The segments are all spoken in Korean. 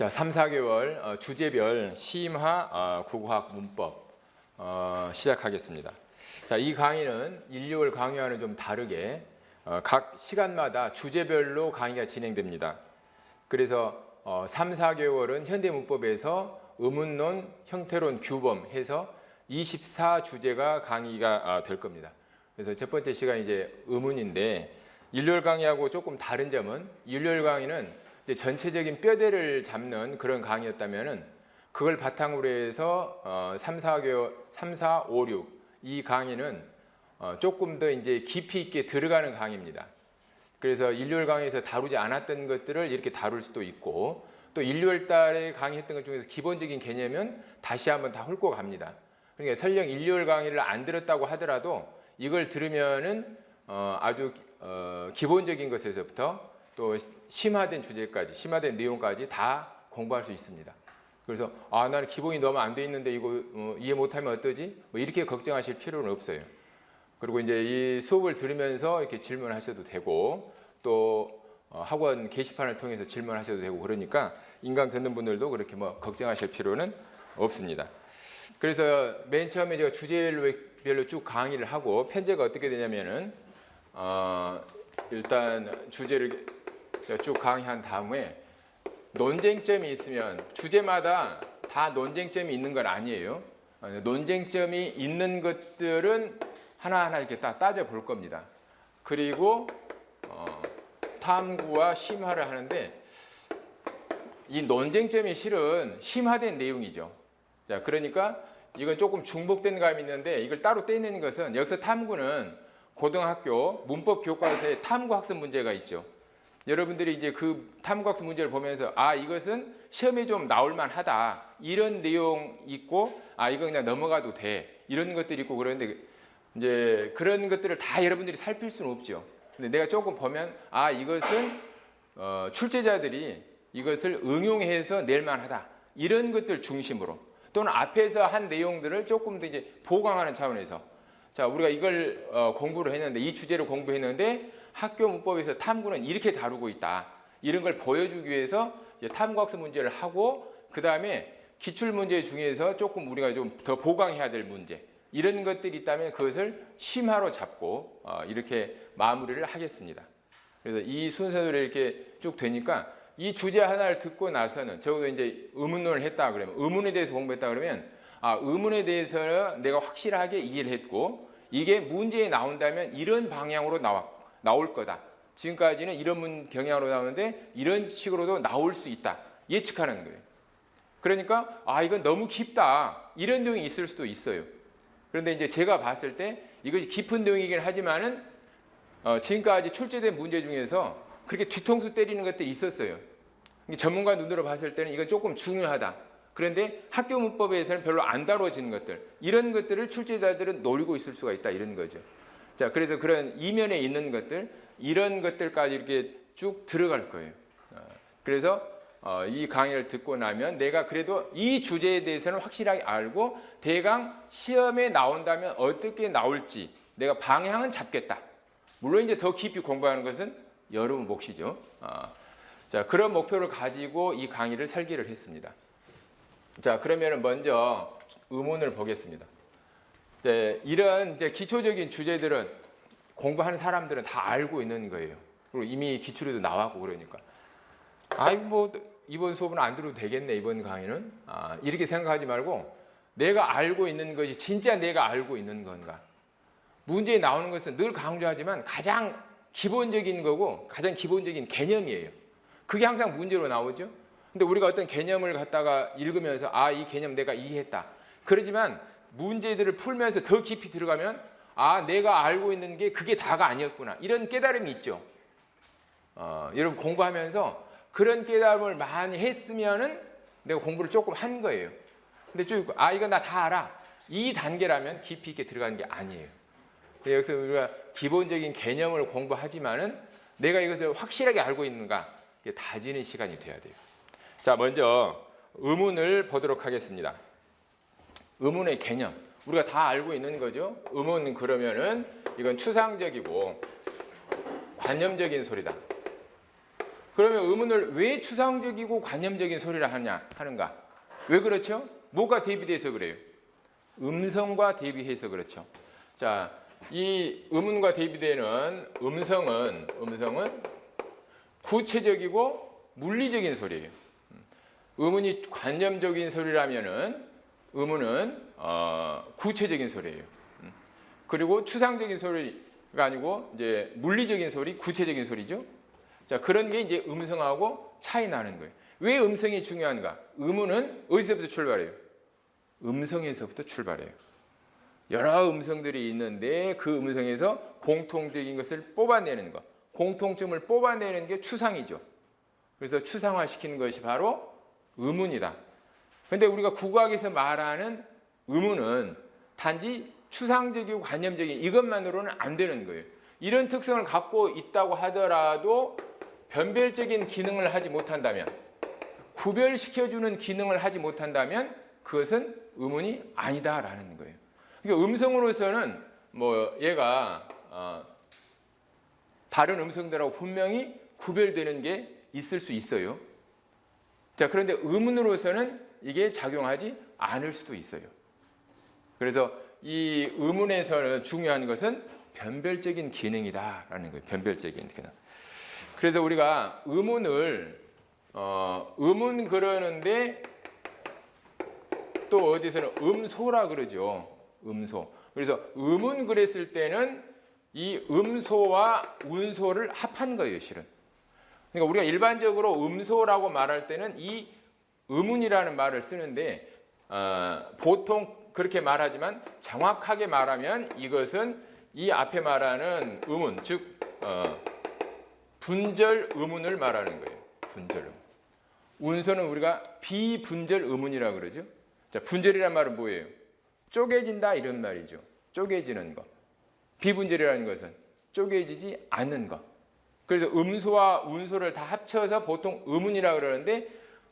자, 3, 4개월 주제별 심화 국어학 문법 시작하겠습니다. 자, 이 강의는 1, 2월 강의와는 좀 다르게 각 시간마다 주제별로 강의가 진행됩니다. 그래서 3, 4개월은 현대문법에서 의문론, 형태론, 규범 해서 24주제가 강의가 될 겁니다. 그래서 첫 번째 시간이 이제 의문인데 일요일 강의하고 조금 다른 점은 일요일 강의는 이제 전체적인 뼈대를 잡는 그런 강의였다면은 그걸 바탕으로 해서 3, 4개월, 3, 4, 5, 6 이 강의는 조금 더 이제 깊이 있게 들어가는 강의입니다. 그래서 일요일 강의에서 다루지 않았던 것들을 이렇게 다룰 수도 있고 또 일요일 달에 강의했던 것 중에서 기본적인 개념은 다시 한번 다 훑고 갑니다. 그러니까 설령 일요일 강의를 안 들었다고 하더라도 이걸 들으면은 아주 기본적인 것에서부터 또 심화된 주제까지, 심화된 내용까지 다 공부할 수 있습니다. 그래서 나는 기본이 너무 안 돼 있는데 이거 이해 못하면 어떠지? 뭐 이렇게 걱정하실 필요는 없어요. 그리고 이제 이 수업을 들으면서 이렇게 질문하셔도 되고 또 학원 게시판을 통해서 질문하셔도 되고 그러니까 인강 듣는 분들도 그렇게 뭐 걱정하실 필요는 없습니다. 그래서 맨 처음에 제가 주제별로 쭉 강의를 하고 편제가 어떻게 되냐면은 일단 주제를 쭉 강의한 다음에 논쟁점이 있으면 주제마다 다 논쟁점이 있는 건 아니에요. 논쟁점이 있는 것들은 하나하나 이렇게 따져 볼 겁니다. 그리고 탐구와 심화를 하는데 이 논쟁점이 실은 심화된 내용이죠. 자, 그러니까 이건 조금 중복된 감이 있는데 이걸 따로 떼내는 것은 여기서 탐구는 고등학교 문법 교과서에 탐구 학습 문제가 있죠. 여러분들이 이제 그 탐구 학습 문제를 보면서 이것은 시험에 좀 나올 만하다 이런 내용 있고 이거 그냥 넘어가도 돼 이런 것들이 있고 그러는데 이제 그런 것들을 다 여러분들이 살필 수는 없죠. 근데 내가 조금 보면 이것은 출제자들이 이것을 응용해서 낼 만하다 이런 것들 중심으로 또는 앞에서 한 내용들을 조금 더 이제 보강하는 차원에서 자, 우리가 이걸 공부를 했는데 이 주제를 공부했는데 학교 문법에서 탐구는 이렇게 다루고 있다. 이런 걸 보여주기 위해서 탐구학습 문제를 하고 그 다음에 기출문제 중에서 조금 우리가 좀 더 보강해야 될 문제 이런 것들이 있다면 그것을 심화로 잡고 이렇게 마무리를 하겠습니다. 그래서 이 순서대로 이렇게 쭉 되니까 이 주제 하나를 듣고 나서는 적어도 이제 의문론을 했다 그러면 의문에 대해서 공부했다 그러면 의문에 대해서는 내가 확실하게 이해를 했고 이게 문제에 나온다면 이런 방향으로 나올 거다. 지금까지는 이런 경향으로 나오는데 이런 식으로도 나올 수 있다. 예측하는 거예요. 그러니까 이건 너무 깊다. 이런 내용이 있을 수도 있어요. 그런데 이제 제가 봤을 때 이것이 깊은 내용이긴 하지만은 지금까지 출제된 문제 중에서 그렇게 뒤통수 때리는 것들이 있었어요. 전문가 눈으로 봤을 때는 이건 조금 중요하다. 그런데 학교 문법에서는 별로 안 다뤄진 것들 이런 것들을 출제자들은 노리고 있을 수가 있다 이런 거죠. 자, 그래서 그런 이면에 있는 것들 이런 것들까지 이렇게 쭉 들어갈 거예요. 그래서 이 강의를 듣고 나면 내가 그래도 이 주제에 대해서는 확실하게 알고 대강 시험에 나온다면 어떻게 나올지 내가 방향은 잡겠다. 물론 이제 더 깊이 공부하는 것은 여러분 몫이죠. 자, 그런 목표를 가지고 이 강의를 설계를 했습니다. 자, 그러면 먼저 의문을 보겠습니다. 이런 이제 기초적인 주제들은 공부하는 사람들은 다 알고 있는 거예요. 그리고 이미 기출에도 나왔고 그러니까. 뭐 이번 수업은 안 들어도 되겠네 이번 강의는. 이렇게 생각하지 말고 내가 알고 있는 것이 진짜 내가 알고 있는 건가. 문제에 나오는 것은 늘 강조하지만 가장 기본적인 거고 가장 기본적인 개념이에요. 그게 항상 문제로 나오죠. 근데 우리가 어떤 개념을 갖다가 읽으면서 이 개념 내가 이해했다. 그러지만 문제들을 풀면서 더 깊이 들어가면 내가 알고 있는 게 그게 다가 아니었구나. 이런 깨달음이 있죠. 여러분 공부하면서 그런 깨달음을 많이 했으면은 내가 공부를 조금 한 거예요. 근데 쭉 이거 나 다 알아. 이 단계라면 깊이 있게 들어가는 게 아니에요. 여기서 우리가 기본적인 개념을 공부하지만은 내가 이것을 확실하게 알고 있는가 다지는 시간이 돼야 돼요. 자, 먼저 의문을 보도록 하겠습니다. 의문의 개념. 우리가 다 알고 있는 거죠. 의문 그러면은 이건 추상적이고 관념적인 소리다. 그러면 음운을 왜 추상적이고 관념적인 소리를 하는가? 왜 그렇죠? 뭐가 대비돼서 그래요? 음성과 대비해서 그렇죠. 자, 이 음운과 대비되는 음성은 구체적이고 물리적인 소리예요. 음운이 관념적인 소리라면은 음운은 구체적인 소리예요. 그리고 추상적인 소리가 아니고 이제 물리적인 소리, 구체적인 소리죠. 자, 그런 게 이제 음성하고 차이 나는 거예요. 왜 음성이 중요한가? 음운은 어디서부터 출발해요? 음성에서부터 출발해요. 여러 음성들이 있는데 그 음성에서 공통적인 것을 뽑아내는 것, 공통점을 뽑아내는 게 추상이죠. 그래서 추상화시키는 것이 바로 음운이다. 그런데 우리가 국어학에서 말하는 음운은 단지 추상적이고 관념적인 이것만으로는 안 되는 거예요. 이런 특성을 갖고 있다고 하더라도 변별적인 기능을 하지 못한다면, 구별시켜주는 기능을 하지 못한다면 그것은 음운이 아니다라는 거예요. 그러니까 음성으로서는 뭐 얘가 다른 음성들하고 분명히 구별되는 게 있을 수 있어요. 자, 그런데 음운으로서는 이게 작용하지 않을 수도 있어요. 그래서 이 음운에서는 중요한 것은 변별적인 기능이다라는 거예요. 변별적인 기능. 그래서 우리가 음운을 음운 그러는데 또 어디서는 음소라 그러죠. 음소. 그래서 음운 그랬을 때는 이 음소와 운소를 합한 거예요, 실은. 그러니까 우리가 일반적으로 음소라고 말할 때는 이 음운이라는 말을 쓰는데 보통 그렇게 말하지만 정확하게 말하면 이것은 이 앞에 말하는 음운, 즉 분절 음운을 말하는 거예요. 분절 음운. 운소는 우리가 비분절 음운이라고 그러죠. 자, 분절이란 말은 뭐예요? 쪼개진다 이런 말이죠. 쪼개지는 것. 비분절이라는 것은 쪼개지지 않는 것. 그래서 음소와 운소를 다 합쳐서 보통 음운이라고 그러는데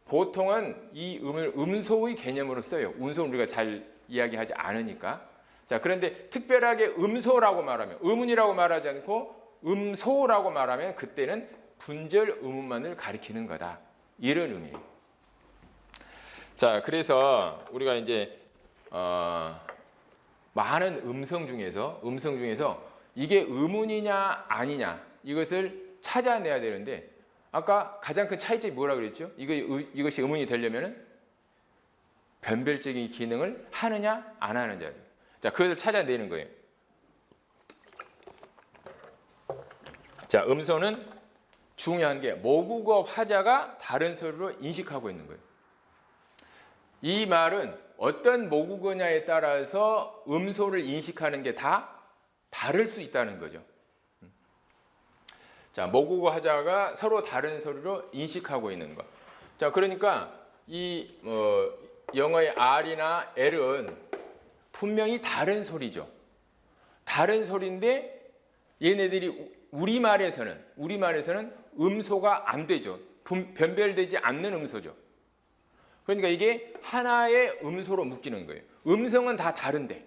보통은 이 음을 음소의 개념으로 써요. 운소는 우리가 잘 이야기하지 않으니까. 자, 그런데 특별하게 음소라고 말하면, 음운이라고 말하지 않고 음소라고 말하면 그때는 분절 음운만을 가리키는 거다. 이런 의미예요. 자, 그래서 우리가 이제 많은 음성 중에서 이게 음운이냐 아니냐 이것을 찾아내야 되는데 아까 가장 큰 차이점이 뭐라 그랬죠? 이것이 음운이 되려면은 변별적인 기능을 하느냐 안 하느냐. 자, 그것을 찾아내는 거예요. 자, 음소는 중요한 게 모국어 화자가 다른 소리로 인식하고 있는 거예요. 이 말은 어떤 모국어냐에 따라서 음소를 인식하는 게 다 다를 수 있다는 거죠. 자, 모국어 화자가 서로 다른 소리로 인식하고 있는 것. 자, 그러니까 이 영어의 R이나 L은 분명히 다른 소리죠. 다른 소리인데 얘네들이 우리말에서는 음소가 안 되죠. 변별되지 않는 음소죠. 그러니까 이게 하나의 음소로 묶이는 거예요. 음성은 다 다른데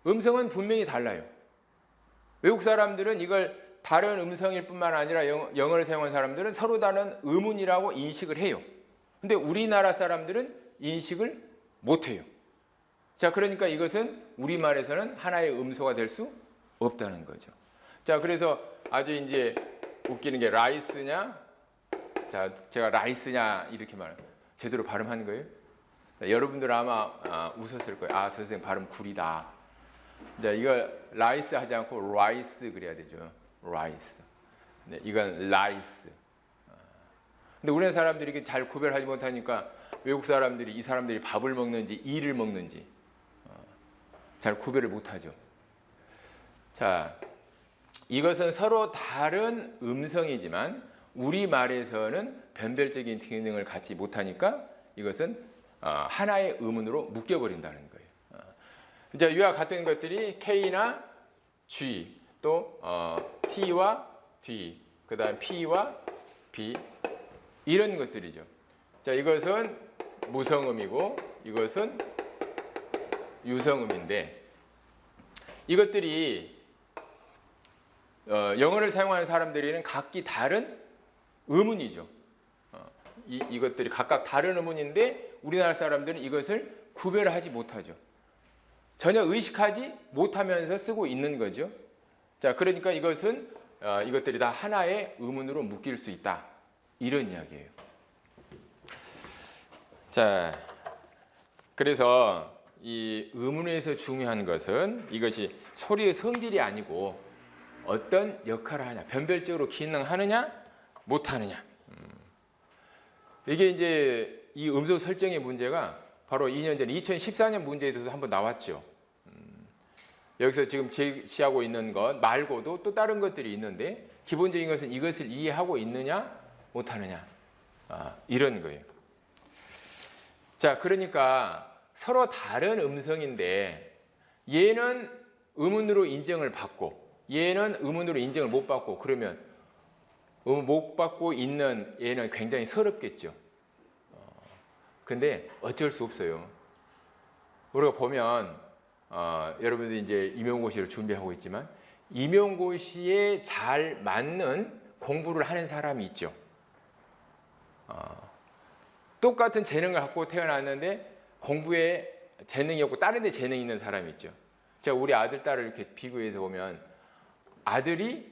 음성은 분명히 달라요. 외국 사람들은 이걸 다른 음성일 뿐만 아니라 영어를 사용하는 사람들은 서로 다른 음운이라고 인식을 해요. 근데 우리나라 사람들은 인식을 못해요. 자, 그러니까 이것은 우리말에서는 하나의 음소가 될 수 없다는 거죠. 자, 그래서 아주 이제 웃기는 게 라이스냐, 자, 제가 라이스냐 이렇게 제대로 발음하는 거예요. 자, 여러분들 아마 웃었을 거예요. 아, 저 선생님 발음 구리다. 자, 이걸 라이스 하지 않고 라이스 그래야 되죠. 라이스. 네, 이건 라이스. 근데 우리나라 사람들이 이렇게 잘 구별하지 못하니까 외국 사람들이 이 사람들이 밥을 먹는지 이를 먹는지 잘 구별을 못하죠. 자, 이것은 서로 다른 음성이지만 우리말에서는 변별적인 기능을 갖지 못하니까 이것은 하나의 음운으로 묶여버린다는 거예요. 이제 이와 같은 것들이 K나 G, 또 T와 D, 그 다음 P와 B 이런 것들이죠. 자, 이것은 무성음이고 이것은 유성음인데 이것들이 영어를 사용하는 사람들에게는 각기 다른 의문이죠. 이것들이 각각 다른 의문인데 우리나라 사람들은 이것을 구별하지 못하죠. 전혀 의식하지 못하면서 쓰고 있는 거죠. 자, 그러니까 이것들이 다 하나의 의문으로 묶일 수 있다. 이런 이야기예요. 자, 그래서 이 의문에서 중요한 것은 이것이 소리의 성질이 아니고 어떤 역할을 하냐, 변별적으로 기능하느냐, 못하느냐. 이게 이제 이 음소 설정의 문제가 바로 2년 전에 2014년 문제에도 한번 나왔죠. 여기서 지금 제시하고 있는 것 말고도 또 다른 것들이 있는데 기본적인 것은 이것을 이해하고 있느냐, 못하느냐. 이런 거예요. 자, 그러니까 서로 다른 음성인데 얘는 의문으로 인정을 받고 얘는 의문으로 인정을 못 받고 그러면 못 받고 있는 얘는 굉장히 서럽겠죠. 근데 어쩔 수 없어요. 우리가 보면 여러분들이 이제 임용고시를 준비하고 있지만 임용고시에 잘 맞는 공부를 하는 사람이 있죠. 똑같은 재능을 갖고 태어났는데 공부에 재능이 없고 다른 데 재능이 있는 사람이 있죠. 제가 우리 아들, 딸을 이렇게 비교해서 보면 아들이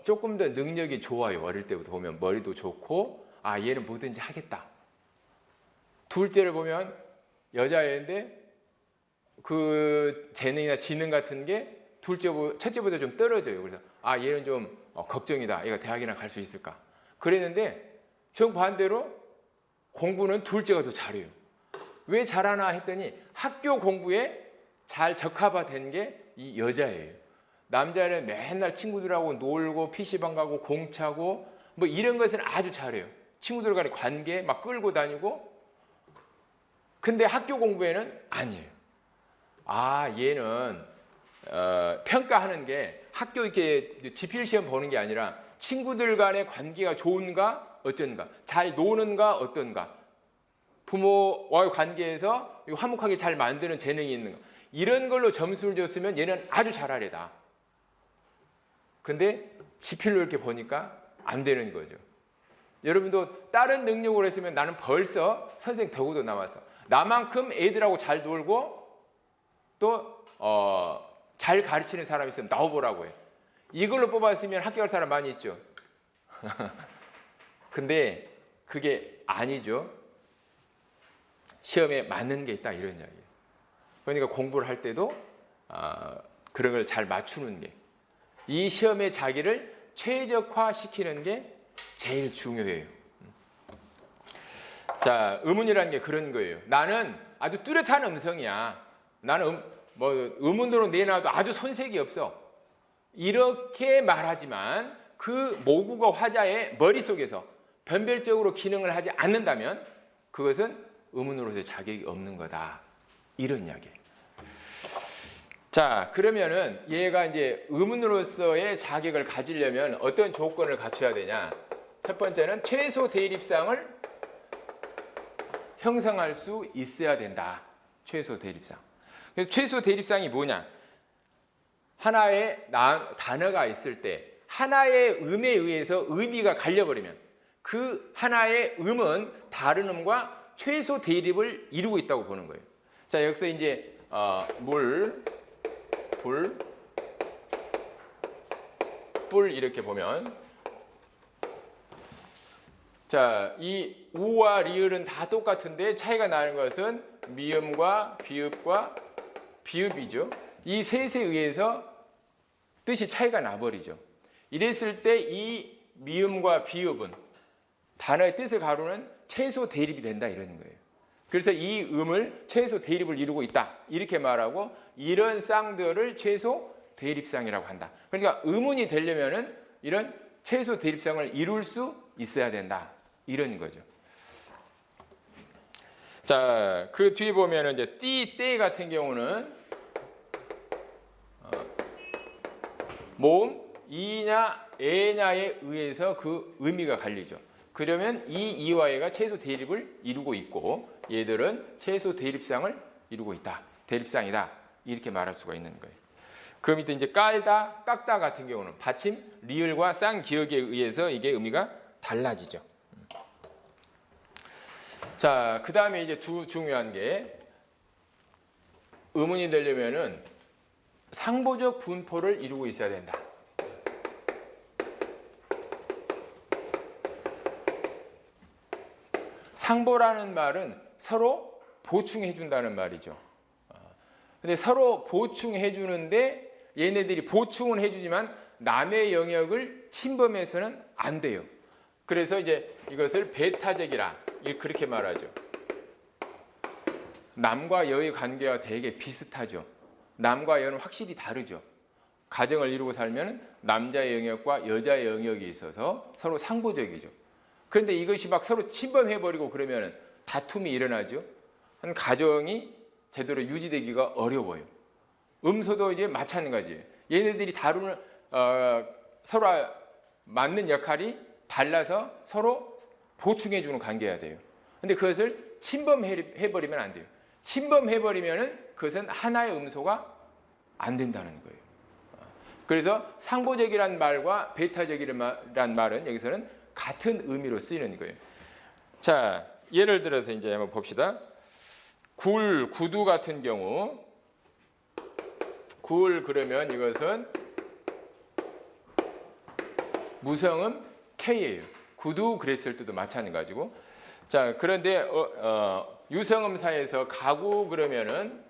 조금 더 능력이 좋아요. 어릴 때부터 보면 머리도 좋고 얘는 뭐든지 하겠다. 둘째를 보면 여자애인데 그 재능이나 지능 같은 게 첫째보다 좀 떨어져요. 그래서 얘는 좀 걱정이다. 얘가 대학이나 갈 수 있을까? 그랬는데 정반대로 공부는 둘째가 더 잘해요. 왜 잘하나 했더니 학교 공부에 잘 적합화된 게 이 여자예요. 남자는 맨날 친구들하고 놀고 PC방 가고 공차고 뭐 이런 것은 아주 잘해요. 친구들 간의 관계 막 끌고 다니고. 근데 학교 공부에는 아니에요. 얘는 평가하는 게 학교 이렇게 지필 시험 보는 게 아니라 친구들 간의 관계가 좋은가 어쩐가, 잘 노는가 어떤가, 부모와의 관계에서 화목하게 잘 만드는 재능이 있는가, 이런 걸로 점수를 줬으면 얘는 아주 잘하려다. 근데 지필로 이렇게 보니까 안 되는 거죠. 여러분도 다른 능력으로 했으면 나는 벌써 선생 덕후도 나와서 나만큼 애들하고 잘 놀고 또 잘 가르치는 사람이 있으면 나와보라고 해요. 이걸로 뽑았으면 합격할 사람 많이 있죠. 근데 그게 아니죠. 시험에 맞는 게 있다 이런 이야기예요. 그러니까 공부를 할 때도 그런 걸 잘 맞추는 게, 이 시험에 자기를 최적화시키는 게 제일 중요해요. 자, 의문이라는 게 그런 거예요. 나는 아주 뚜렷한 음성이야. 나는 의문으로 내놔도 아주 손색이 없어. 이렇게 말하지만 그 모국어 화자의 머릿속에서 변별적으로 기능을 하지 않는다면 그것은 의문으로서의 자격이 없는 거다. 이런 이야기예요. 자, 그러면은 얘가 이제 의문으로서의 자격을 가지려면 어떤 조건을 갖춰야 되냐? 첫 번째는 최소 대립상을 형성할 수 있어야 된다. 최소 대립상. 그래서 최소 대립상이 뭐냐? 하나의 단어가 있을 때 하나의 음에 의해서 의미가 갈려버리면 그 하나의 음은 다른 음과 최소 대립을 이루고 있다고 보는 거예요. 자, 여기서 이제 뿔 이렇게 보면, 자, 이 우와 리을은 다 똑같은데 차이가 나는 것은 미음과 비읍과 비읍이죠. 이 셋에 의해서 뜻이 차이가 나버리죠. 이랬을 때 이 미음과 비읍은 단어의 뜻을 가루는 최소 대립이 된다 이러는 거예요. 그래서 이 음을 최소 대립을 이루고 있다 이렇게 말하고, 이런 쌍들을 최소 대립상이라고 한다. 그러니까 의문이 되려면은 이런 최소 대립상을 이룰 수 있어야 된다 이런 거죠. 자, 그 뒤에 보면은 이제 띠, 때 같은 경우는 모음 이냐 에냐에 의해서 그 의미가 갈리죠. 그러면 이 이와 에가 최소 대립을 이루고 있고 얘들은 최소 대립상을 이루고 있다. 대립상이다. 이렇게 말할 수가 있는 거예요. 그 밑에 이제 깔다, 깎다 같은 경우는 받침, 리을과 쌍기역에 의해서 이게 의미가 달라지죠. 자, 그 다음에 이제 두 중요한 게 의문이 되려면은 상보적 분포를 이루고 있어야 된다. 상보라는 말은 서로 보충해 준다는 말이죠. 근데 서로 보충해 주는데 얘네들이 보충은 해주지만 남의 영역을 침범해서는 안 돼요. 그래서 이제 이것을 배타적이라 그렇게 말하죠. 남과 여의 관계와 되게 비슷하죠. 남과 여는 확실히 다르죠. 가정을 이루고 살면 남자의 영역과 여자의 영역이 있어서 서로 상보적이죠. 그런데 이것이 막 서로 침범해버리고 그러면 다툼이 일어나죠. 한 가정이 제대로 유지되기가 어려워요. 음소도 이제 마찬가지예요. 얘네들이 다루는 서로 맞는 역할이 달라서 서로 보충해주는 관계가 돼요. 근데 그것을 침범해버리면 안 돼요. 침범해버리면 그것은 하나의 음소가 안 된다는 거예요. 그래서 상보적이란 말과 배타적이란 말은 여기서는 같은 의미로 쓰이는 거예요. 자, 예를 들어서 이제 한번 봅시다. 굴, 구두 같은 경우, 굴 그러면 이것은 무성음 K예요. 구두 그랬을 때도 마찬가지고. 자, 그런데 유성음사에서 가구 그러면은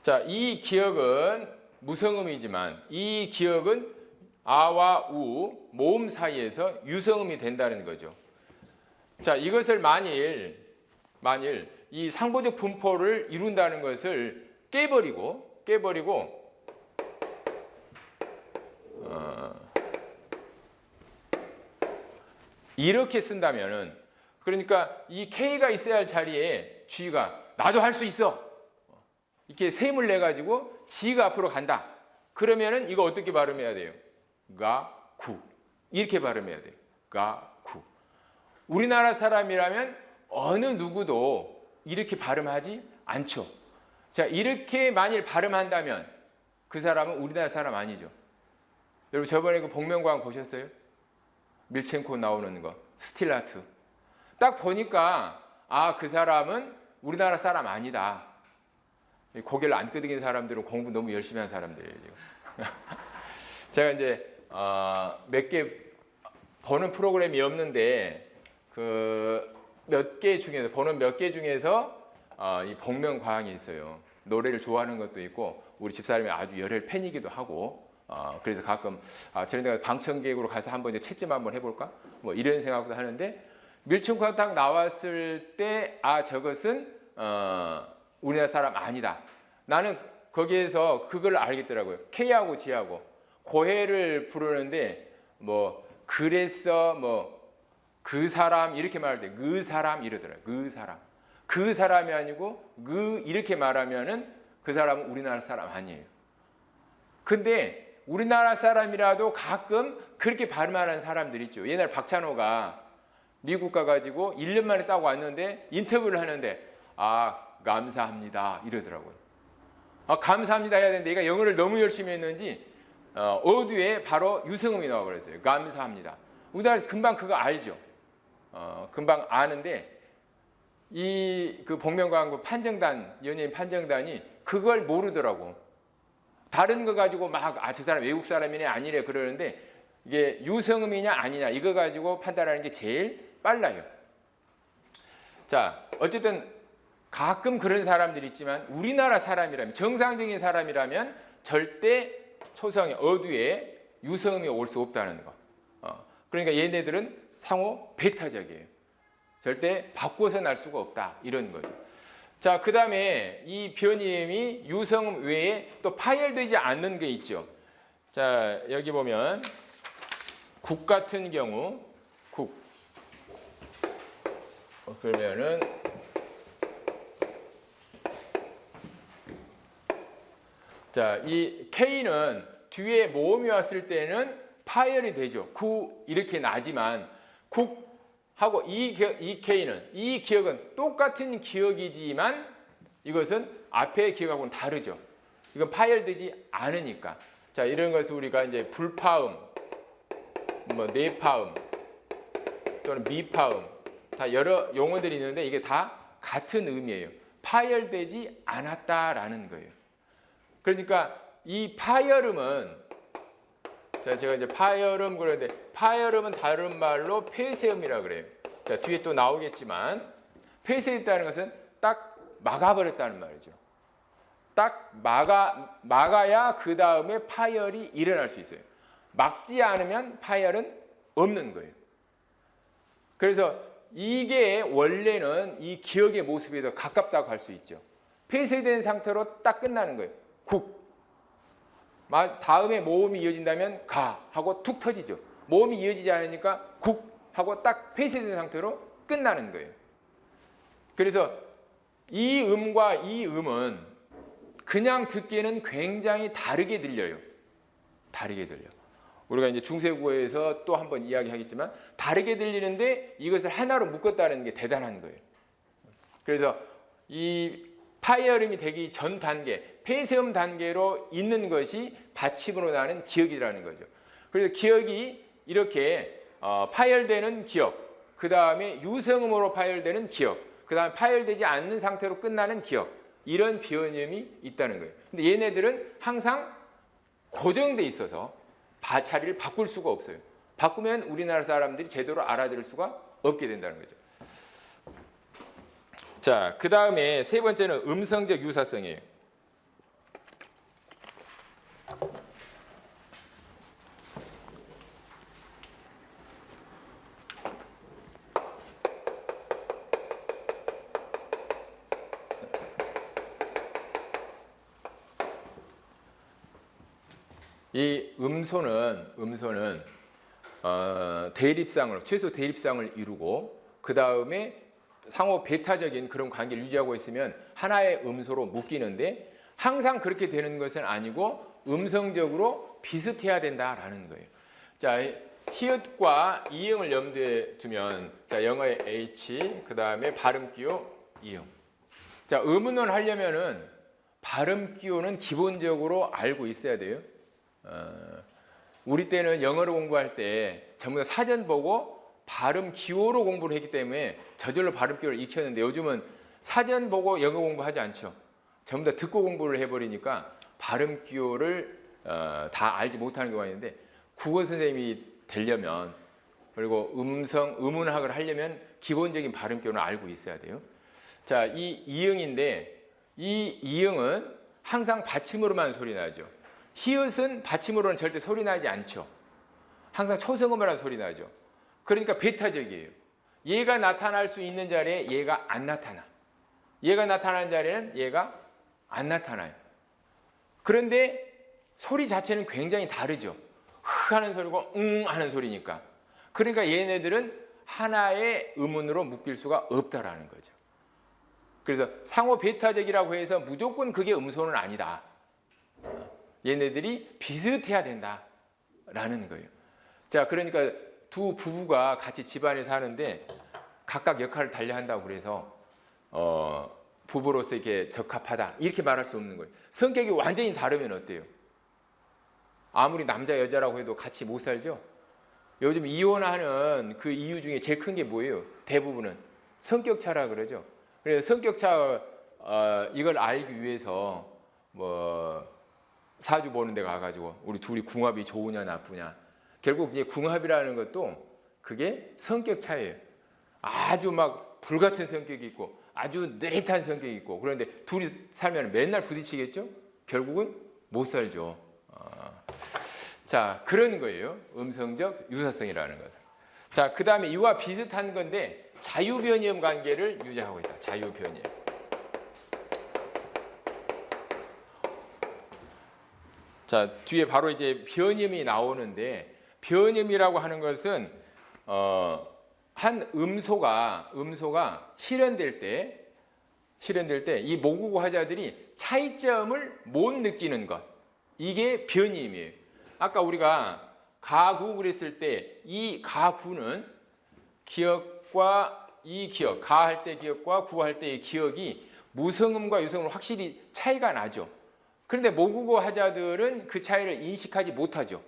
자, 이 기억은 무성음이지만 이 기억은 아와 우 모음 사이에서 유성음이 된다는 거죠. 자, 이것을 만일 이 상보적 분포를 이룬다는 것을 깨버리고 이렇게 쓴다면은, 그러니까 이 K가 있어야 할 자리에 G가 나도 할 수 있어 이렇게 셈을 내 가지고 G가 앞으로 간다. 그러면은 이거 어떻게 발음해야 돼요? 가구 이렇게 발음해야 돼요. 가구. 우리나라 사람이라면 어느 누구도 이렇게 발음하지 않죠. 자, 이렇게 만일 발음한다면 그 사람은 우리나라 사람 아니죠. 여러분 저번에 그 복면가왕 보셨어요? 밀첸코 나오는 거 스틸라트. 딱 보니까 그 사람은 우리나라 사람 아니다. 고개를 안 끄덕이는 사람들은 공부 너무 열심히 한 사람들이에요. 지금. 제가 이제 몇 개 보는 프로그램이 없는데 그 몇 개 중에서 보는 몇 개 중에서 이 복면가왕이 있어요. 노래를 좋아하는 것도 있고 우리 집사람이 아주 열혈 팬이기도 하고 그래서 가끔 저런 데가 방청객으로 가서 한번 이제 채점 한번 해볼까? 뭐 이런 생각도 하는데 밀천코가 딱 나왔을 때 저것은 우리나라 사람 아니다. 나는 거기에서 그걸 알겠더라고요. K하고 G하고 고해를 부르는데 뭐 그랬어 뭐 그 사람 이렇게 말할 때 그 사람 이러더라고요. 그 사람이 아니고 이렇게 말하면은 그 사람은 우리나라 사람 아니에요. 근데 우리나라 사람이라도 가끔 그렇게 발음하는 사람들 있죠. 옛날 박찬호가 미국 가가지고 1년 만에 따고 왔는데 인터뷰를 하는데 감사합니다 이러더라고요. 감사합니다 해야 되는데 얘가 영어를 너무 열심히 했는지 어두에 바로 유성음이 나와버렸어요. 감사합니다. 우리나라에서 금방 그거 알죠. 금방 아는데 그 복면가왕 판정단 연예인 판정단이 그걸 모르더라고. 다른 거 가지고 막 저 사람 외국 사람이네 아니래 그러는데 이게 유성음이냐 아니냐 이거 가지고 판단하는 게 제일 빨라요. 자, 어쨌든 가끔 그런 사람들이 있지만 우리나라 사람이라면 정상적인 사람이라면 절대 초성의 어두에 유성음이 올 수 없다는 거. 그러니까 얘네들은 상호 배타적이에요. 절대 바꿔서 날 수가 없다 이런 거죠. 자, 그 다음에 이 변임이 유성음 외에 또 파열되지 않는 게 있죠. 자, 여기 보면 국 같은 경우 국 그러면은 자, 이 K는 뒤에 모음이 왔을 때는 파열이 되죠. 구 이렇게 나지만 국하고 이 K는 이 기억은 똑같은 기억이지만 이것은 앞의 기억하고는 다르죠. 이건 파열되지 않으니까. 자, 이런 것을 우리가 이제 불파음, 뭐 내파음 또는 미파음 다 여러 용어들이 있는데 이게 다 같은 의미예요. 파열되지 않았다라는 거예요. 그러니까 이 파열음은 자, 제가 이제 파열음 그러는데 파열음은 다른 말로 폐쇄음이라고 그래요. 자, 뒤에 또 나오겠지만 폐쇄했다는 것은 딱 막아버렸다는 말이죠. 딱 막아야 그 다음에 파열이 일어날 수 있어요. 막지 않으면 파열은 없는 거예요. 그래서 이게 원래는 이 기억의 모습에 더 가깝다고 할 수 있죠. 폐쇄된 상태로 딱 끝나는 거예요. 국. 다음에 모음이 이어진다면 가 하고 툭 터지죠. 모음이 이어지지 않으니까 국 하고 딱 폐쇄된 상태로 끝나는 거예요. 그래서 이 음과 이 음은 그냥 듣기에는 굉장히 다르게 들려요. 다르게 들려. 우리가 이제 중세국어에서 또 한번 이야기하겠지만 다르게 들리는데 이것을 하나로 묶었다는 게 대단한 거예요. 그래서 이 파열음이 되기 전 단계, 폐쇄음 단계로 있는 것이 받침으로 나는 기억이라는 거죠. 그래서 기억이 이렇게 파열되는 기억, 그 다음에 유성음으로 파열되는 기억, 그 다음에 파열되지 않는 상태로 끝나는 기억, 이런 비언음이 있다는 거예요. 근데 얘네들은 항상 고정돼 있어서 자리를 바꿀 수가 없어요. 바꾸면 우리나라 사람들이 제대로 알아들을 수가 없게 된다는 거죠. 자, 그 다음에 세 번째는 음성적 유사성이에요. 이 음소는 대립상을 최소 대립상을 이루고 그 다음에 상호 배타적인 그런 관계를 유지하고 있으면 하나의 음소로 묶이는데 항상 그렇게 되는 것은 아니고 음성적으로 비슷해야 된다라는 거예요. 자, 히읗과 이응을 염두에 두면 자, 영어의 H 그 다음에 발음 기호 이응. 자, 음운을 하려면은 발음 기호는 기본적으로 알고 있어야 돼요. 우리 때는 영어를 공부할 때 전부 다 사전 보고 발음 기호로 공부를 했기 때문에 저절로 발음 기호를 익혔는데 요즘은 사전 보고 영어 공부하지 않죠. 전부 다 듣고 공부를 해버리니까 발음 기호를 다 알지 못하는 경우가 있는데 국어 선생님이 되려면 그리고 음운학을 하려면 기본적인 발음 기호를 알고 있어야 돼요. 자, 이 이응인데 이 이응은 항상 받침으로만 소리 나죠. 히읗은 받침으로는 절대 소리 나지 않죠. 항상 초성음으로만 소리 나죠. 그러니까 배타적이에요. 얘가 나타날 수 있는 자리에 얘가 안 나타나. 얘가 나타나는 자리에는 얘가 안 나타나요. 그런데 소리 자체는 굉장히 다르죠. 흐 하는 소리고 하는 소리니까. 그러니까 얘네들은 하나의 음운으로 묶일 수가 없다라는 거죠. 그래서 상호 배타적이라고 해서 무조건 그게 음소는 아니다. 얘네들이 비슷해야 된다라는 거예요. 자, 그러니까 두 부부가 같이 집안에 사는데 각각 역할을 달리한다고 그래서 부부로서 이렇게 적합하다 이렇게 말할 수 없는 거예요. 성격이 완전히 다르면 어때요? 아무리 남자 여자라고 해도 같이 못 살죠. 요즘 이혼하는 그 이유 중에 제일 큰 게 뭐예요? 대부분은 성격 차라 그러죠. 그래서 성격 차 이걸 알기 위해서 뭐 사주 보는 데 가가지고 우리 둘이 궁합이 좋으냐 나쁘냐. 결국 이제 궁합이라는 것도 그게 성격 차이예요. 아주 막 불같은 성격이 있고 아주 느릿한 성격이 있고 그런데 둘이 살면 맨날 부딪히겠죠? 결국은 못 살죠. 자, 그런 거예요. 음성적 유사성이라는 것은. 자, 그 다음에 이와 비슷한 건데 자유변이음 관계를 유지하고 있다. 자유변이음. 자, 뒤에 바로 이제 변음이 나오는데 변음이라고 하는 것은 한 음소가 실현될 때 이 모국어 화자들이 차이점을 못 느끼는 것 이게 변임이에요. 아까 우리가 가구 그랬을 때 이 가구는 기억과 이 기억 가할 때 기억과 구할 때의 기억이 무성음과 유성음으로 확실히 차이가 나죠. 그런데 모국어 하자들은 그 차이를 인식하지 못하죠.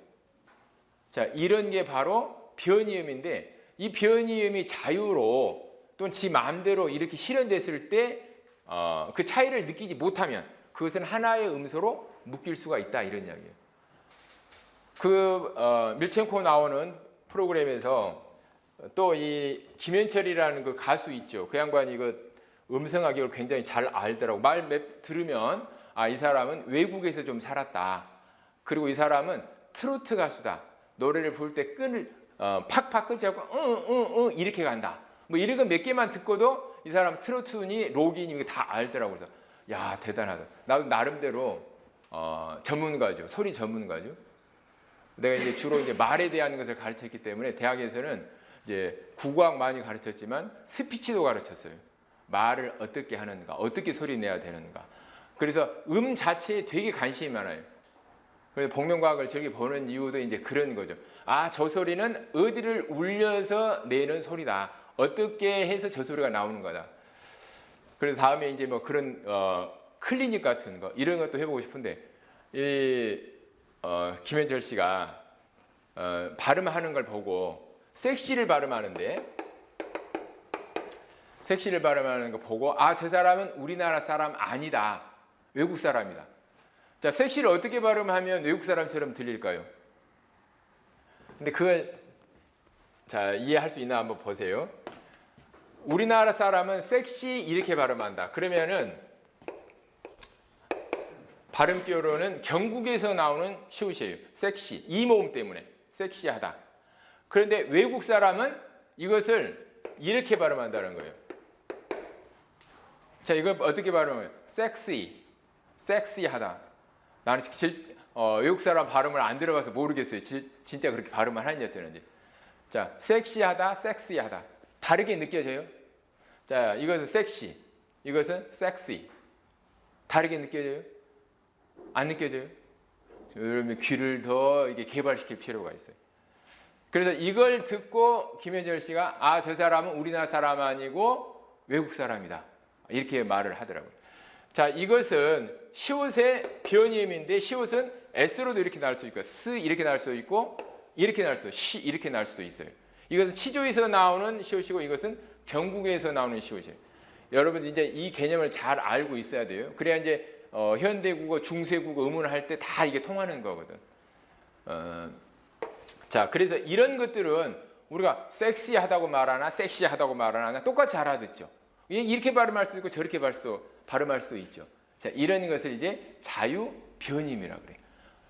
자, 이런 게 바로 변이음인데, 이 변이음이 자유로 또는 지 마음대로 이렇게 실현됐을 때 그 차이를 느끼지 못하면 그것은 하나의 음소로 묶일 수가 있다, 이런 이야기예요. 밀첸코 나오는 프로그램에서 또 이 김현철이라는 그 가수 있죠. 그 양반이 음성학을 굉장히 잘 알더라고. 말 들으면 이 사람은 외국에서 좀 살았다. 그리고 이 사람은 트로트 가수다. 노래를 부를 때 끈을 팍팍 끊지 않고 이렇게 간다. 뭐 이런 거 몇 개만 듣고도 이 사람 트로트니 록이니 이거 다 알더라고. 그래서 야, 대단하다. 나도 나름대로 전문가죠. 소리 전문가죠. 내가 이제 주로 이제 말에 대한 것을 가르쳤기 때문에 대학에서는 이제 국어학 많이 가르쳤지만 스피치도 가르쳤어요. 말을 어떻게 하는가, 어떻게 소리 내야 되는가. 그래서 자체에 되게 관심이 많아요. 그래서 복면가학을 즐겨 보는 이유도 이제 그런 거죠. 저 소리는 어디를 울려서 내는 소리다. 어떻게 해서 저 소리가 나오는 거다. 그래서 다음에 이제 뭐 그런 클리닉 같은 거 이런 것도 해보고 싶은데 김현철 씨가 발음하는 걸 보고 섹시를 발음하는 거 보고 저 사람은 우리나라 사람 아니다. 외국 사람이다. 자, 섹시를 어떻게 발음하면 외국 사람처럼 들릴까요? 근데 그걸 이해할 수 있나 한번 보세요. 우리나라 사람은 섹시 이렇게 발음한다. 그러면은 발음교로는 경국에서 나오는 시옷이에요. 섹시, 이 모음 때문에 섹시하다. 그런데 외국 사람은 이것을 이렇게 발음한다는 거예요. 자, 이걸 어떻게 발음해요? 섹시하다. 나는 외국 사람 발음을 안 들어봐서 모르겠어요. 진짜 그렇게 발음을 하는지 어쩌는지. 자, 섹시하다, 섹시하다. 다르게 느껴져요? 자, 이것은 섹시, 이것은 섹시. 다르게 느껴져요? 안 느껴져요? 여러분 귀를 더 이게 개발시킬 필요가 있어요. 그래서 이걸 듣고 김현철 씨가 저 사람은 우리나라 사람 아니고 외국 사람이다. 이렇게 말을 하더라고요. 자, 이것은 시옷의 변이음인데 시옷은 S로도 이렇게 날 수 있고 스 이렇게 날 수도 있고 이렇게 날 수도 시 이렇게 날 수도 있어요. 이것은 치조에서 나오는 시옷이고 이것은 경국에서 나오는 시옷이에요. 여러분 이제 이 개념을 잘 알고 있어야 돼요. 그래야 이제 현대국어, 중세국어 의문을 할 때 다 이게 통하는 거거든. 자, 그래서 이런 것들은 우리가 섹시하다고 말하나 섹시하다고 말하나 똑같이 알아듣죠. 이렇게 발음할 수도 있고 저렇게 발음할 수도 있죠. 자, 이런 것을 이제 자유 변임이라고 그래요.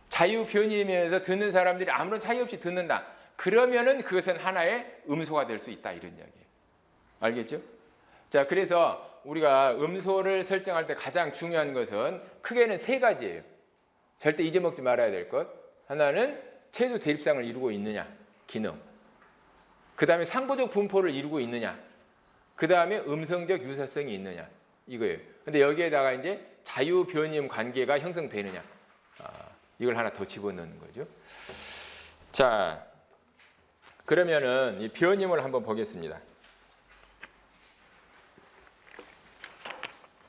자유 변임에서 듣는 사람들이 아무런 차이 없이 듣는다. 그러면은 그것은 하나의 음소가 될 수 있다, 이런 이야기예요. 알겠죠? 자, 그래서 우리가 음소를 설정할 때 가장 중요한 것은 크게는 세 가지예요. 절대 잊어먹지 말아야 될 것. 하나는 최소 대립상을 이루고 있느냐, 기능. 그 다음에 상보적 분포를 이루고 있느냐. 그 다음에 음성적 유사성이 있느냐. 이거예요. 근데 여기에다가 이제 자유 변임 관계가 형성되느냐. 이걸 하나 더 집어넣는 거죠. 자, 그러면은 이 변임을 한번 보겠습니다.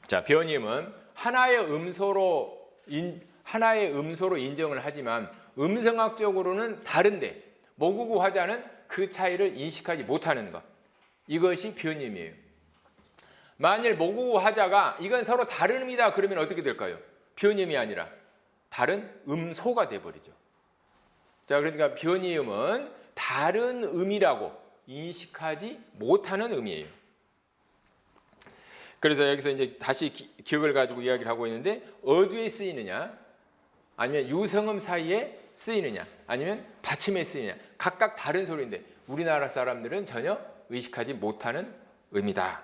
자, 변임은 하나의 음소로 인정을 하지만 음성학적으로는 다른데 모국어 화자는 그 차이를 인식하지 못하는 것. 이것이 변임이에요. 만일 모국어 화자가 이건 서로 다른 의미다 그러면 어떻게 될까요? 변임이 아니라 다른 음소가 돼버리죠. 자, 그러니까 변이음은 다른 의미라고 인식하지 못하는 의미예요. 그래서 여기서 이제 다시 기억을 가지고 이야기를 하고 있는데 어디에 쓰이느냐, 아니면 유성음 사이에 쓰이느냐, 아니면 받침에 쓰이느냐, 각각 다른 소리인데 우리나라 사람들은 전혀 의식하지 못하는 의미다.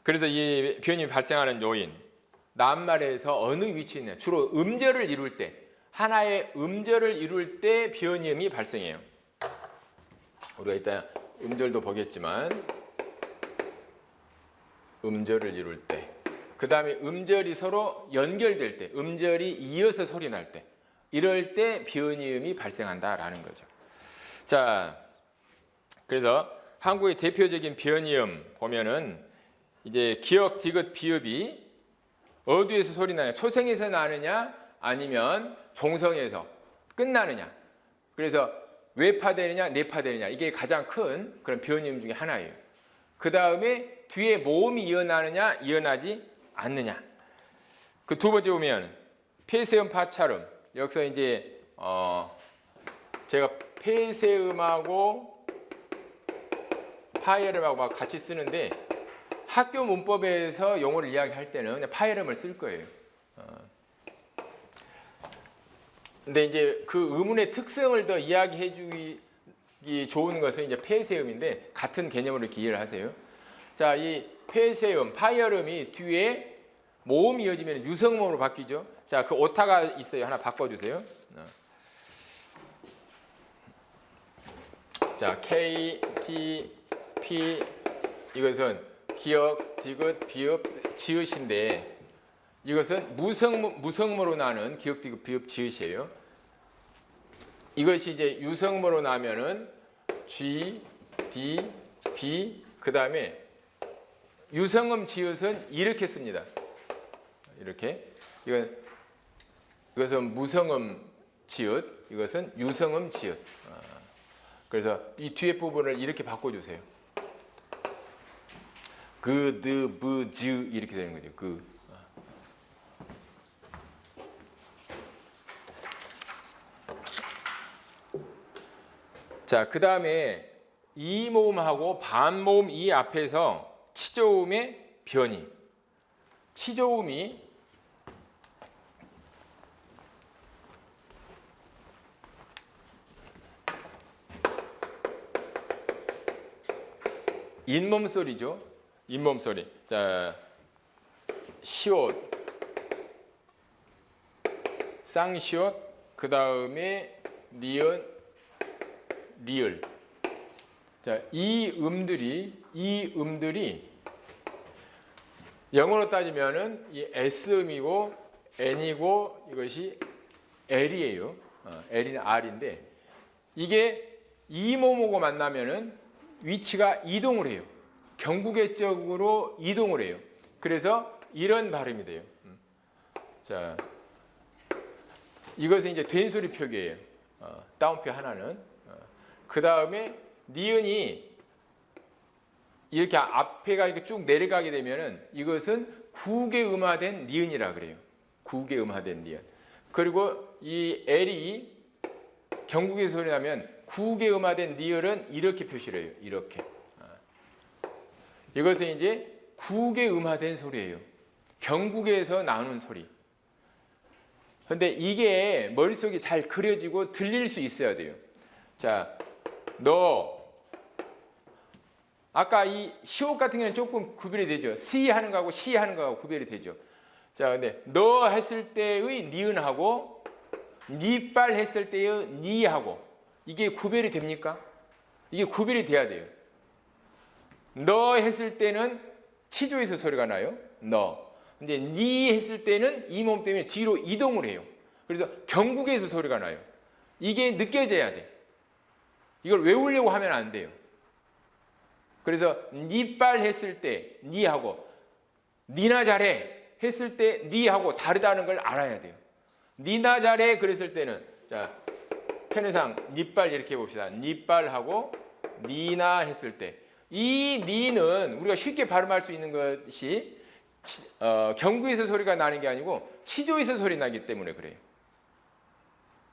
그래서 이 변임이 발생하는 요인, 낱말에서 어느 위치에 있느냐, 주로 음절을 이룰 때, 하나의 음절을 이룰 때 변임이 발생해요. 우리가 이따 음절도 보겠지만 음절을 이룰 때, 그 다음에 음절이 서로 연결될 때, 음절이 이어서 소리 날 때, 이럴 때 변이음이 발생한다라는 거죠. 자, 그래서 한국의 대표적인 변이음 보면은 이제 기역, 디귿, 비읍이 어디에서 소리 나냐? 초성에서 나느냐? 아니면 종성에서 끝나느냐? 그래서 외파되느냐? 내파되느냐? 이게 가장 큰 그런 변이음 중에 하나예요. 그 다음에 뒤에 모음이 이어나느냐? 이어나지 않느냐? 그 두 번째 보면 폐쇄음 파찰음. 여기서 이제 제가 폐쇄음하고 파열음하고 같이 쓰는데 학교 문법에서 용어를 이야기할 때는 그냥 파열음을 쓸 거예요. 근데 이제 그 음운의 특성을 더 이야기해 주기 좋은 것은 이제 폐쇄음인데 같은 개념으로 이렇게 이해를 하세요. 자, 이 폐쇄음, 파열음이 뒤에 모음이 이어지면 유성모음으로 바뀌죠. 자, 그 오타가 있어요. 하나 바꿔주세요. 자, K, T, P 이것은 기역, 디귿, 비읍, 지읒인데 이것은 무성모로 나는 기역, 디귿, 비읍, 지읒이에요. 이것이 이제 유성모로 나면은 G, D, B 그 다음에 유성음 지읒은 이렇게 씁니다. 이렇게 이것은 무성음 지읒, 이것은 유성음 지읒. 그래서 이 뒤에 부분을 이렇게 바꿔주세요. 그, 드, 브, 즈 이렇게 되는 거죠. 그. 자, 그 다음에 이 모음하고 반모음 이 앞에서 치조음의 변이. 치조음이 잇몸 소리죠. 잇몸 소리. 자, 시옷, 쌍시옷, 그 다음에 니은, 리을. 자, 이 음들이 영어로 따지면은 이 S음이고 N이고 이것이 L이에요. L이는 R인데 이게 이 모음하고 만나면은 위치가 이동을 해요. 경구계적으로 이동을 해요. 그래서 이런 발음이 돼요. 자, 이것은 이제 된소리 표기예요. 따옴표 하나는. 그 다음에 니은이 이렇게 앞에가 이렇게 쭉 내려가게 되면은 이것은 구개음화된 니은이라 그래요. 구개음화된 니은. 그리고 이 L이 경국의 소리 나면 구개음화된 니을은 이렇게 표시를 해요. 이렇게. 이것은 이제 구개음화된 소리예요. 경국에서 나오는 소리. 근데 이게 머릿속에 잘 그려지고 들릴 수 있어야 돼요. 자, 너 아까 이 시옷 같은 경우는 조금 구별이 되죠. 시 하는 거하고 시 하는 거하고 구별이 되죠. 자, 근데 너 했을 때의 니은하고 니빨 했을 때의 니하고 이게 구별이 됩니까? 이게 구별이 돼야 돼요. 너 했을 때는 치조에서 소리가 나요. 너. 근데 니 했을 때는 이 몸 때문에 뒤로 이동을 해요. 그래서 경국에서 소리가 나요. 이게 느껴져야 돼. 이걸 외우려고 하면 안 돼요. 그래서 니빨 했을 때 니하고 니나 잘해 했을 때 니하고 다르다는 걸 알아야 돼요. 니나 잘해 그랬을 때는 자, 편의상 니빨 이렇게 봅시다. 니빨하고 니나 했을 때 이 니는 우리가 쉽게 발음할 수 있는 것이 경구에서 소리가 나는 게 아니고 치조에서 소리 나기 때문에 그래요.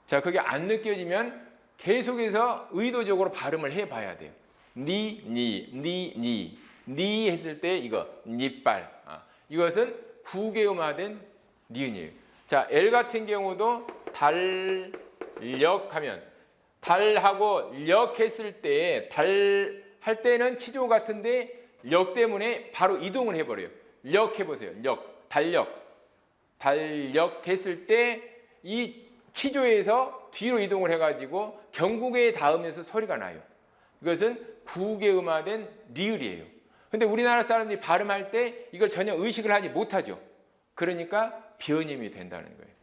자, 그게 안 느껴지면 계속해서 의도적으로 발음을 해봐야 돼요. 니 했을 때 이거 니빨. 이것은 구개음화된 니은이에요. 자, L 같은 경우도 달력하면 달하고 력 했을 때 달 할 때는 치조 같은데 력 때문에 바로 이동을 해버려요. 력 해보세요. 달력 했을 때 이 치조에서 뒤로 이동을 해가지고 경국에 닿으면서 소리가 나요. 이것은 구개음화된 리을이에요. 근데 우리나라 사람들이 발음할 때 이걸 전혀 의식을 하지 못하죠. 그러니까 변임이 된다는 거예요.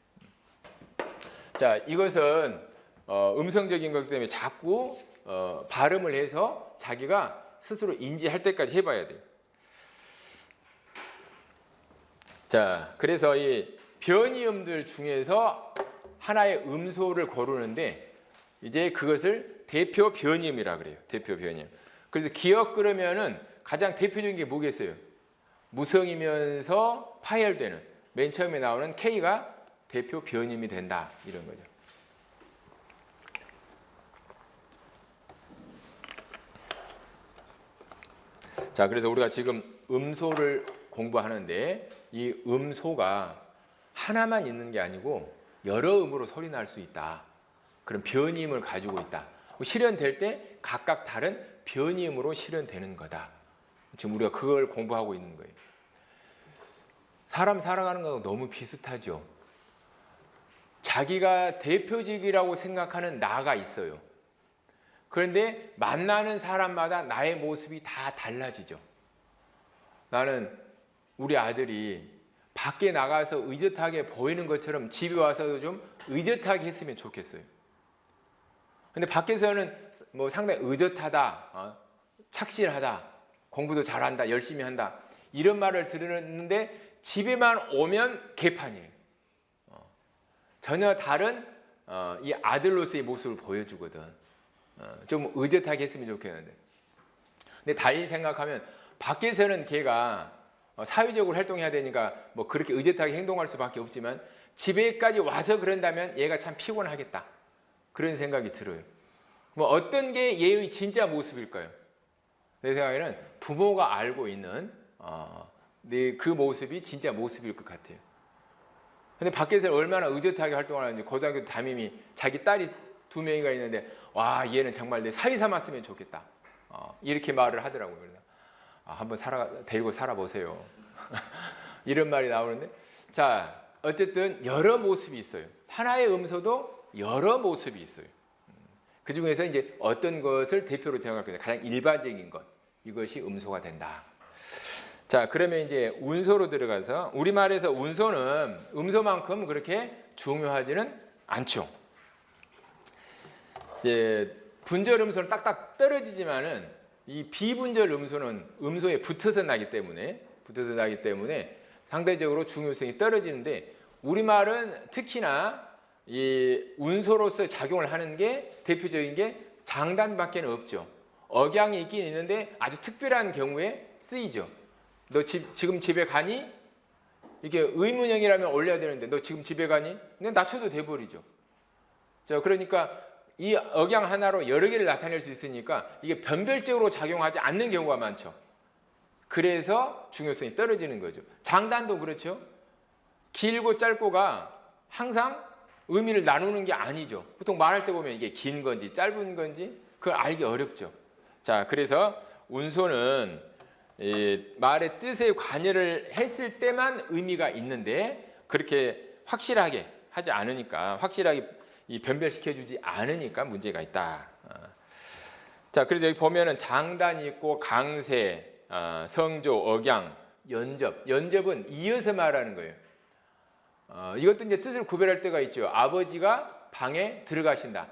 자, 이것은 음성적인 것 때문에 자꾸 발음을 해서 자기가 스스로 인지할 때까지 해봐야 돼요. 자, 그래서 이 변이음들 중에서 하나의 음소를 고르는데 이제 그것을 대표 변이음이라 그래요. 대표 변이음. 그래서 기억 그러면은 가장 대표적인 게 뭐겠어요? 무성이면서 파열되는 맨 처음에 나오는 K가 대표 변이음이 된다 이런 거죠. 자, 그래서 우리가 지금 음소를 공부하는데 이 음소가 하나만 있는 게 아니고 여러 음으로 소리 날 수 있다. 그런 변이음을 가지고 있다. 실현될 때 각각 다른 변이음으로 실현되는 거다. 지금 우리가 그걸 공부하고 있는 거예요. 사람 살아가는 거하고 너무 비슷하죠. 자기가 대표적이라고 생각하는 나가 있어요. 그런데 만나는 사람마다 나의 모습이 다 달라지죠. 나는 우리 아들이 밖에 나가서 의젓하게 보이는 것처럼 집에 와서도 좀 의젓하게 했으면 좋겠어요. 근데 밖에서는 뭐 상당히 의젓하다, 착실하다, 공부도 잘한다, 열심히 한다 이런 말을 들었는데 집에만 오면 개판이에요. 전혀 다른 이 아들로서의 모습을 보여주거든. 좀 의젓하게 했으면 좋겠는데. 근데 달리 생각하면 밖에서는 걔가 사회적으로 활동해야 되니까 뭐 그렇게 의젓하게 행동할 수밖에 없지만 집에까지 와서 그런다면 얘가 참 피곤하겠다. 그런 생각이 들어요. 뭐 어떤 게 얘의 진짜 모습일까요? 내 생각에는 부모가 알고 있는 그 모습이 진짜 모습일 것 같아요. 근데 밖에서 얼마나 의젓하게 활동을 하는지 고등학교 담임이 자기 딸이 2명이가 있는데 와 얘는 정말 내 사위 삼았으면 좋겠다. 이렇게 말을 하더라고요. 그래서 한번 데리고 살아보세요. 이런 말이 나오는데 자 어쨌든 여러 모습이 있어요. 하나의 음소도 여러 모습이 있어요. 그 중에서 이제 어떤 것을 대표로 생각할 것이냐 가장 일반적인 것 이것이 음소가 된다. 자 그러면 이제 운소로 들어가서 우리말에서 운소는 음소만큼 그렇게 중요하지는 않죠. 분절 음소는 딱딱 떨어지지만은 이 비분절 음소는 음소에 붙어서 나기 때문에 상대적으로 중요성이 떨어지는데 우리말은 특히나 이 운소로서 작용을 하는 게 대표적인 게 장단밖에는 없죠. 억양이 있긴 있는데 아주 특별한 경우에 쓰이죠. 너 지금 집에 가니? 이게 의문형이라면 올려야 되는데 너 지금 집에 가니? 그냥 낮춰도 돼버리죠. 자, 그러니까 이 억양 하나로 여러 개를 나타낼 수 있으니까 이게 변별적으로 작용하지 않는 경우가 많죠. 그래서 중요성이 떨어지는 거죠. 장단도 그렇죠. 길고 짧고가 항상 의미를 나누는 게 아니죠. 보통 말할 때 보면 이게 긴 건지 짧은 건지 그걸 알기 어렵죠. 자, 그래서 운소는 말의 뜻에 관여를 했을 때만 의미가 있는데 그렇게 확실하게 하지 않으니까 확실하게 변별시켜주지 않으니까 문제가 있다. 자, 그래서 여기 보면은 장단이 있고 강세, 성조, 억양, 연접. 연접은 이어서 말하는 거예요. 이것도 이제 뜻을 구별할 때가 있죠. 아버지가 방에 들어가신다.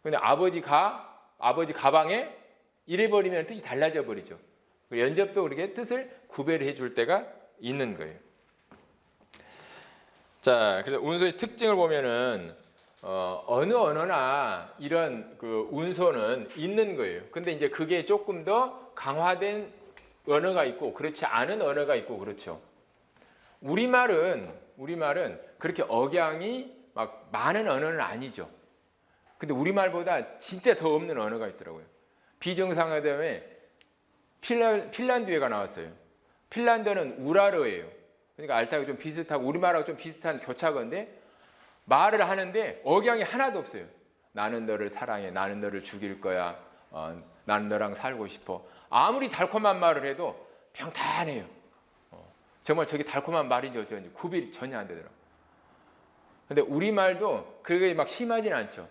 근데 아버지 가방에 이래버리면 뜻이 달라져 버리죠. 연접도 그렇게 뜻을 구별해 줄 때가 있는 거예요. 자, 그래서 운소의 특징을 보면은 어느 언어나 이런 그 운소는 있는 거예요. 근데 이제 그게 조금 더 강화된 언어가 있고 그렇지 않은 언어가 있고 그렇죠. 우리말은 그렇게 억양이 막 많은 언어는 아니죠. 근데 우리말보다 진짜 더 없는 언어가 있더라고요. 비정상회담에 핀란드어가 나왔어요. 핀란드어는 우라르예요. 그러니까 알타하고 좀 비슷하고 우리말하고 좀 비슷한 교차건데 말을 하는데 억양이 하나도 없어요. 나는 너를 사랑해. 나는 너를 죽일 거야. 나는 너랑 살고 싶어. 아무리 달콤한 말을 해도 평탄해요. 정말 저게 달콤한 말인지 어쩐지 구별이 전혀 안 되더라고요. 근데 우리말도 그게 막 심하진 않죠.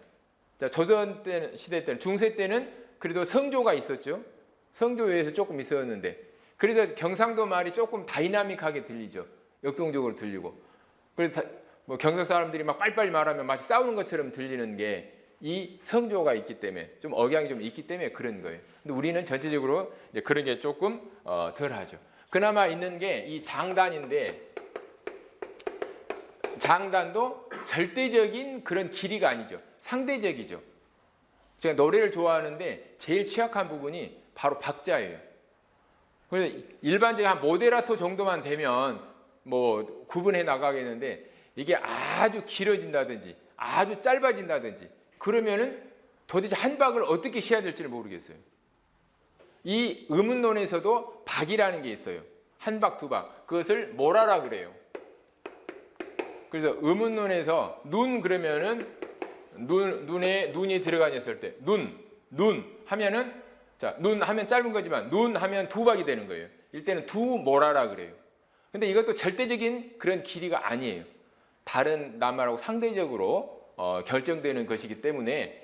자, 조선 시대 때는 중세 때는 그래도 성조가 있었죠. 성조에서 조금 있었는데 그래서 경상도 말이 조금 다이나믹하게 들리죠. 역동적으로 들리고. 그래서 뭐 경상 사람들이 막 빨리빨리 말하면 마치 싸우는 것처럼 들리는 게 이 성조가 있기 때문에 좀 억양이 좀 있기 때문에 그런 거예요. 근데 우리는 전체적으로 이제 그런 게 조금 덜하죠. 그나마 있는 게 이 장단인데 장단도 절대적인 그런 길이가 아니죠. 상대적이죠. 제가 노래를 좋아하는데 제일 취약한 부분이 바로 박자예요. 그래서 일반적인 한 모데라토 정도만 되면 뭐 구분해 나가겠는데 이게 아주 길어진다든지 아주 짧아진다든지 그러면은 도대체 한 박을 어떻게 쉬어야 될지를 모르겠어요. 이 음운론에서도 박이라는 게 있어요. 한 박, 두 박. 그것을 뭐라라 그래요. 그래서 음운론에서 눈 그러면은 눈에 눈이 들어가 있을 때 눈 하면은 자, 눈 하면 짧은 거지만 눈 하면 두 박이 되는 거예요. 이때는 두 모라라 그래요. 근데 이것도 절대적인 그런 길이가 아니에요. 다른 낱말하고 상대적으로 결정되는 것이기 때문에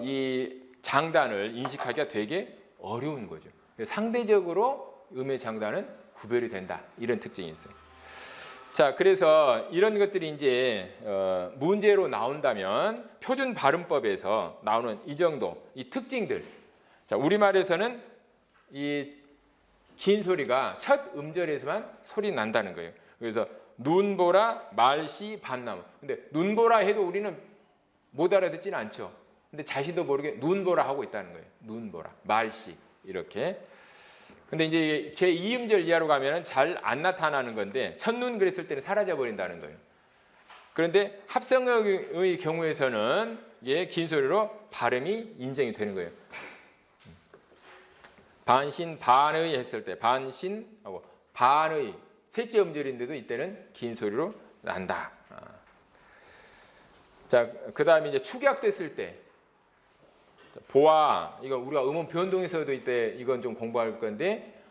이 장단을 인식하기가 되게 어려운 거죠. 상대적으로 음의 장단은 구별이 된다. 이런 특징이 있어요. 자, 그래서 이런 것들이 이제 문제로 나온다면 표준 발음법에서 나오는 이 정도, 이 특징들. 자, 우리말에서는 이 긴 소리가 첫 음절에서만 소리 난다는 거예요. 그래서 눈보라, 말씨, 밤나무. 근데 눈보라 해도 우리는 못 알아듣지는 않죠. 근데 자신도 모르게 눈보라 하고 있다는 거예요. 눈보라, 말씨 이렇게. 근데 이제 제 2음절 이하로 가면은 잘 안 나타나는 건데 첫눈 그랬을 때는 사라져 버린다는 거예요. 그런데 합성어의 경우에서는 이게 긴 소리로 발음이 인정이 되는 거예요. 반신, 반의 했을 때 반신하고 반의 셋째 음절인데도 이때는 긴 소리로 난다. 자, 그다음에 이제 축약됐을 때 보아, 이거 우리가 음운 변동에서도 이때 이건 좀 공부할 건데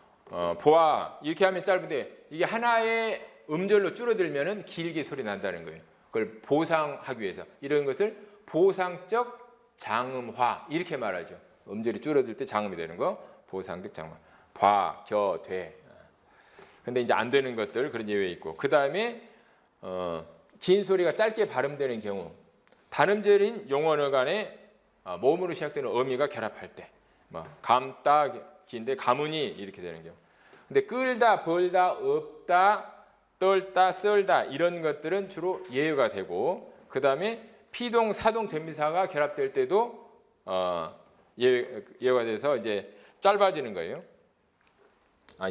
보아 이렇게 하면 짧은데 이게 하나의 음절로 줄어들면은 길게 소리 난다는 거예요. 그걸 보상하기 위해서 이런 것을 보상적 장음화 이렇게 말하죠. 음절이 줄어들 때 장음이 되는 거 보상적 장음화. 봐, 겨, 돼. 근데 이제 안 되는 것들 그런 예외 있고 그 다음에 긴 소리가 짧게 발음되는 경우 단음절인 용언어 간에 모음으로 시작되는 어미가 결합할 때, 뭐 감다 긴데 가문이 이렇게 되는 경우. 근데 끌다, 벌다, 없다, 떨다, 썰다 이런 것들은 주로 예외가 되고, 그 다음에 피동, 사동, 전미사가 결합될 때도 예외가 돼서 이제 짧아지는 거예요.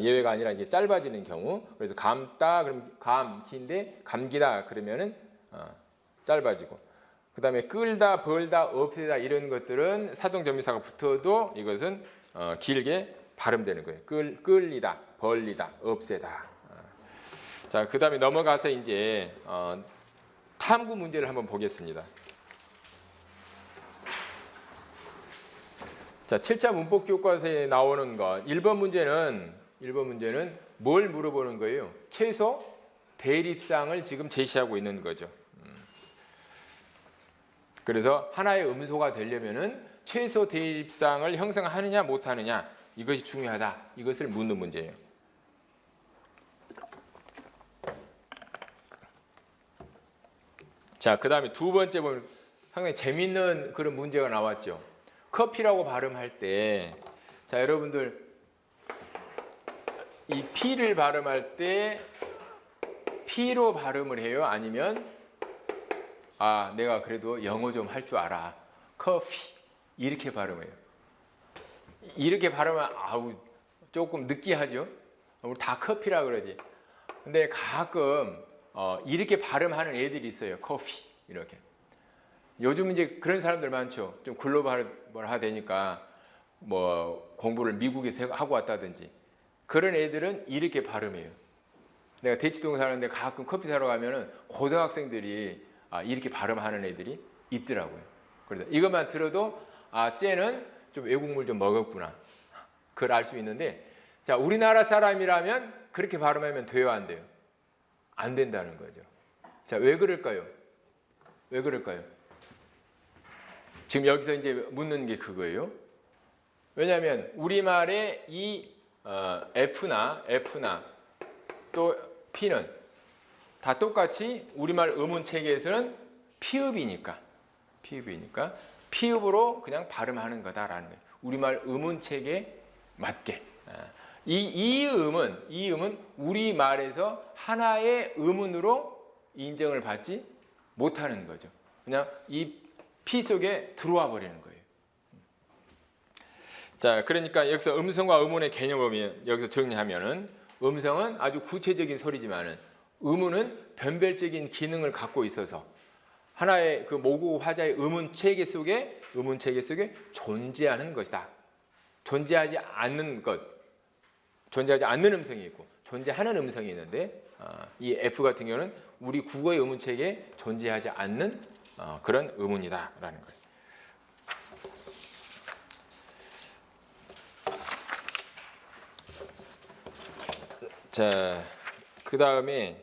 예외가 아니라 이제 짧아지는 경우. 그래서 감다 그럼 감 긴데 감기다 그러면은 짧아지고. 그 다음에 끌다, 벌다, 없애다 이런 것들은 사동전미사가 붙어도 이것은 길게 발음되는 거예요. 끌리다, 벌리다, 없애다. 자, 그 다음에 넘어가서 이제 탐구 문제를 한번 보겠습니다. 자, 7차 문법 교과서에 나오는 것 1번 문제는 뭘 물어보는 거예요? 최소 대립상을 지금 제시하고 있는 거죠. 그래서 하나의 음소가 되려면은 최소 대립상을 형성하느냐 못하느냐 이것이 중요하다. 이것을 묻는 문제예요. 자, 그 다음에 두 번째 보면 상당히 재밌는 그런 문제가 나왔죠. 커피라고 발음할 때, 자, 여러분들 이 P를 발음할 때 P로 발음을 해요? 아니면 내가 그래도 영어 좀 할 줄 알아. 커피 이렇게 발음해요. 이렇게 발음하면 조금 느끼하죠. 우리 다 커피라 그러지. 근데 가끔 이렇게 발음하는 애들이 있어요. 커피 이렇게. 요즘 이제 그런 사람들 많죠. 좀 글로벌화 되니까 뭐 공부를 미국에서 하고 왔다든지 그런 애들은 이렇게 발음해요. 내가 대치동 사는데 가끔 커피 사러 가면은 고등학생들이 이렇게 발음하는 애들이 있더라고요. 그래서 이것만 들어도 쟤는 좀 외국물 좀 먹었구나. 그걸 알 수 있는데, 자, 우리나라 사람이라면 그렇게 발음하면 돼요, 안 돼요? 안 된다는 거죠. 자, 왜 그럴까요? 왜 그럴까요? 지금 여기서 이제 묻는 게 그거예요. 왜냐하면 우리말의 이 F나 또 P는 다 똑같이 우리말 음운 체계에서는 피읍이니까 피읍으로 그냥 발음하는 거다라는 거예요. 우리말 음운 체계에 맞게. 이 음은 우리말에서 하나의 음운으로 인정을 받지 못하는 거죠. 그냥 이 피 속에 들어와 버리는 거예요. 자, 그러니까 여기서 음성과 의문의 개념을 여기서 정리하면은 음성은 아주 구체적인 소리지만은 의문은 변별적인 기능을 갖고 있어서 하나의 그 모국 화자의 의문 체계 속에 존재하는 것이다. 존재하지 않는 것, 존재하지 않는 음성이 있고 존재하는 음성이 있는데 이 F 같은 경우는 우리 국어의 의문 체계에 존재하지 않는 그런 의문이다라는 거예요. 자, 그 다음에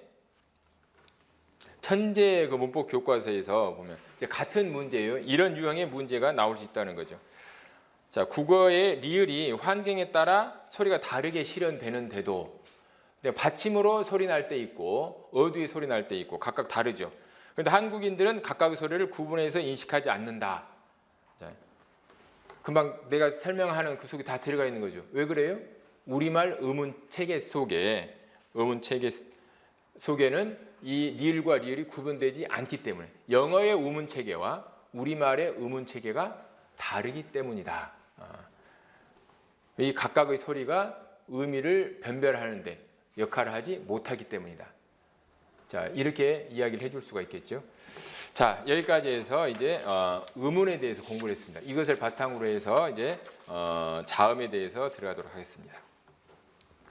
천재 그 문법 교과서에서 보면 이제 같은 문제예요. 이런 유형의 문제가 나올 수 있다는 거죠. 자, 국어의 리을이 환경에 따라 소리가 다르게 실현되는데도 받침으로 소리 날 때 있고 어두이 소리 날 때 있고 각각 다르죠. 그런데 한국인들은 각각의 소리를 구분해서 인식하지 않는다. 자, 금방 내가 설명하는 그 속에 다 들어가 있는 거죠. 왜 그래요? 우리말 의문 체계 속에는 이 리을과 리을이 구분되지 않기 때문에 영어의 의문 체계와 우리말의 의문 체계가 다르기 때문이다. 이 각각의 소리가 의미를 변별하는데 역할을 하지 못하기 때문이다. 자, 이렇게 이야기를 해줄 수가 있겠죠. 자, 여기까지 해서 이제 의문에 대해서 공부를 했습니다. 이것을 바탕으로 해서 이제 자음에 대해서 들어가도록 하겠습니다.